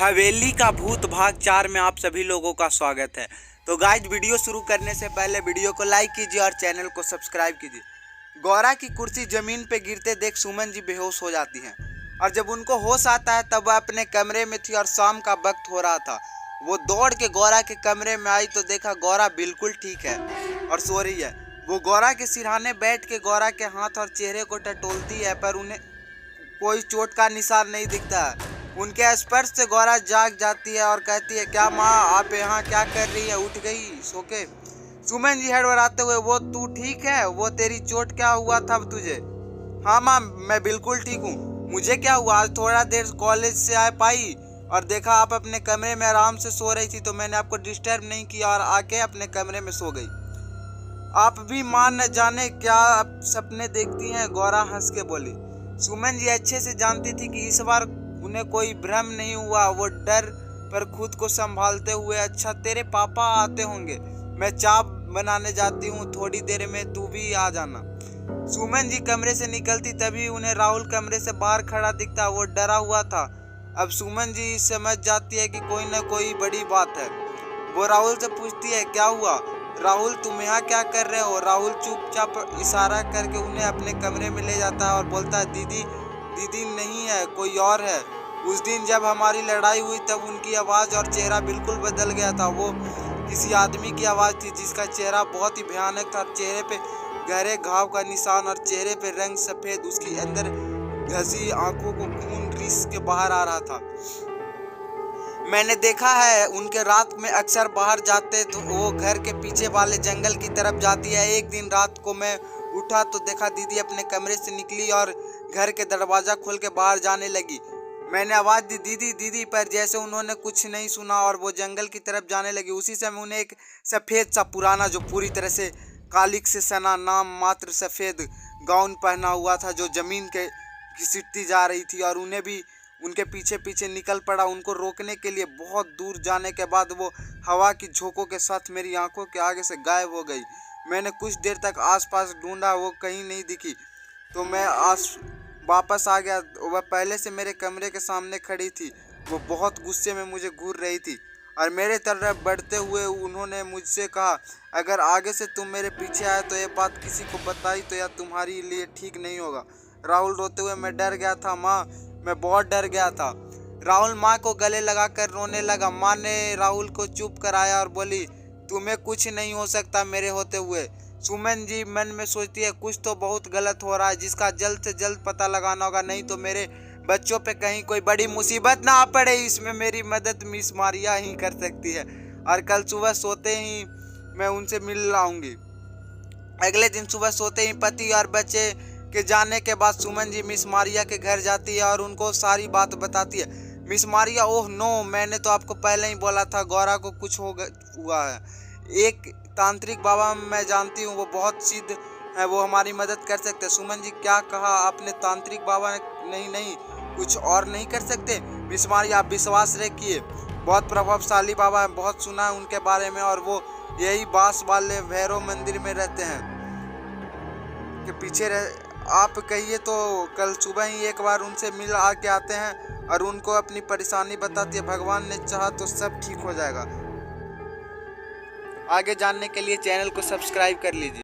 हवेली का भूत भाग 4 में आप सभी लोगों का स्वागत है। तो गाइज, वीडियो शुरू करने से पहले वीडियो को लाइक कीजिए और चैनल को सब्सक्राइब कीजिए। गौरा की कुर्सी जमीन पे गिरते देख सुमन जी बेहोश हो जाती हैं और जब उनको होश आता है तब वह अपने कमरे में थी और शाम का वक्त हो रहा था। वो दौड़ के गौरा के कमरे में आई तो देखा गौरा बिल्कुल ठीक है और सो रही है। वो गौरा के सिरहाने बैठ के गौरा के हाथ और चेहरे को टटोलती है पर उन्हें कोई चोट का निशान नहीं दिखता है। उनके स्पर्श से गौरा जाग जाती है और कहती है, क्या माँ आप यहाँ क्या कर रही है? उठ गई सो के? सुमन जी हड़बड़ाते हुए, वो तू ठीक है? वो तेरी चोट क्या हुआ था तुझे? हाँ माँ मैं बिल्कुल ठीक हूँ। मुझे क्या हुआ, आज थोड़ा देर कॉलेज से आ पाई और देखा आप अपने कमरे में आराम से सो रही थी तो मैंने आपको डिस्टर्ब नहीं किया और आके अपने कमरे में सो गई। आप भी माँ न जाने क्या सपने देखती हैं, गौरा हंस के बोली। सुमन जी अच्छे से जानती थी कि इस बार उन्हें कोई भ्रम नहीं हुआ। वो डर पर खुद को संभालते हुए, अच्छा तेरे पापा आते होंगे, मैं चाय बनाने जाती हूँ, थोड़ी देर में तू भी आ जाना। सुमन जी कमरे से निकलती तभी उन्हें राहुल कमरे से बाहर खड़ा दिखता। वो डरा हुआ था। अब सुमन जी समझ जाती है कि कोई न कोई बड़ी बात है। वो राहुल से पूछती है, क्या हुआ राहुल, तुम यहाँ क्या कर रहे हो? राहुल चुपचाप इशारा करके उन्हें अपने कमरे में ले जाता है और बोलता है, दीदी दीदी नहीं है, कोई और है। उस दिन जब हमारी लड़ाई हुई तब उनकी आवाज़ और चेहरा बिल्कुल बदल गया था। वो किसी आदमी की आवाज़ थी जिसका चेहरा बहुत ही भयानक था। चेहरे पे गहरे घाव का निशान और चेहरे पे रंग सफ़ेद। उसकी अंदर घसी आंखों को खून रिस के बाहर आ रहा था। मैंने देखा है उनके रात में अक्सर बाहर जाते तो वो घर के पीछे वाले जंगल की तरफ जाती है। एक दिन रात को मैं उठा तो देखा दीदी अपने कमरे से निकली और घर के दरवाज़ा खोल के बाहर जाने लगी। मैंने आवाज़ दी, दीदी दीदी, पर जैसे उन्होंने कुछ नहीं सुना और वो जंगल की तरफ जाने लगी। उसी समय उन्हें एक सफ़ेद सा पुराना, जो पूरी तरह से कालिक से सना, नाम मात्र सफ़ेद गाउन पहना हुआ था, जो ज़मीन के घिसटती जा रही थी और उन्हें भी उनके पीछे पीछे निकल पड़ा। उनको रोकने के लिए बहुत दूर जाने के बाद वो हवा की झोंकों के साथ मेरी आंखों के आगे से गायब हो गई। मैंने कुछ देर तक आसपास ढूंढा, वो कहीं नहीं दिखी तो मैं वापस आ गया। वह पहले से मेरे कमरे के सामने खड़ी थी। वो बहुत गुस्से में मुझे घूर रही थी और मेरे तरफ बढ़ते हुए उन्होंने मुझसे कहा, अगर आगे से तुम मेरे पीछे आए तो ये बात किसी को बताई तो यह तुम्हारे लिए ठीक नहीं होगा। राहुल रोते हुए, मैं डर गया था माँ, मैं बहुत डर गया था। राहुल माँ को गले लगाकर रोने लगा। माँ ने राहुल को चुप कराया और बोली, तुम्हें कुछ नहीं हो सकता मेरे होते हुए। सुमन जी मन में सोचती है, कुछ तो बहुत गलत हो रहा है जिसका जल्द से जल्द पता लगाना होगा, नहीं तो मेरे बच्चों पे कहीं कोई बड़ी मुसीबत ना आ पड़े। इसमें मेरी मदद मिस मारिया ही कर सकती है और कल सुबह सोते ही मैं उनसे मिल आऊँगी। अगले दिन सुबह सोते ही पति और बच्चे के जाने के बाद सुमन जी मिस मारिया के घर जाती है और उनको सारी बात बताती है। मिस मारिया, ओह नो, मैंने तो आपको पहले ही बोला था गौरा को कुछ हुआ है। एक तांत्रिक बाबा मैं जानती हूँ, वो बहुत सिद्ध है, वो हमारी मदद कर सकते हैं। सुमन जी, क्या कहा आपने? तांत्रिक बाबा ने? नहीं, कुछ और नहीं कर सकते? मिस मारिया, आप विश्वास रखिए, बहुत प्रभावशाली बाबा है, बहुत सुना है उनके बारे में और वो यही बांस वाले भैरव मंदिर में रहते हैं के पीछे आप कहिए तो कल सुबह ही एक बार उनसे मिल आके आते हैं और उनको अपनी परेशानी बताती है। भगवान ने चाहा तो सब ठीक हो जाएगा। आगे जानने के लिए चैनल को सब्सक्राइब कर लीजिए।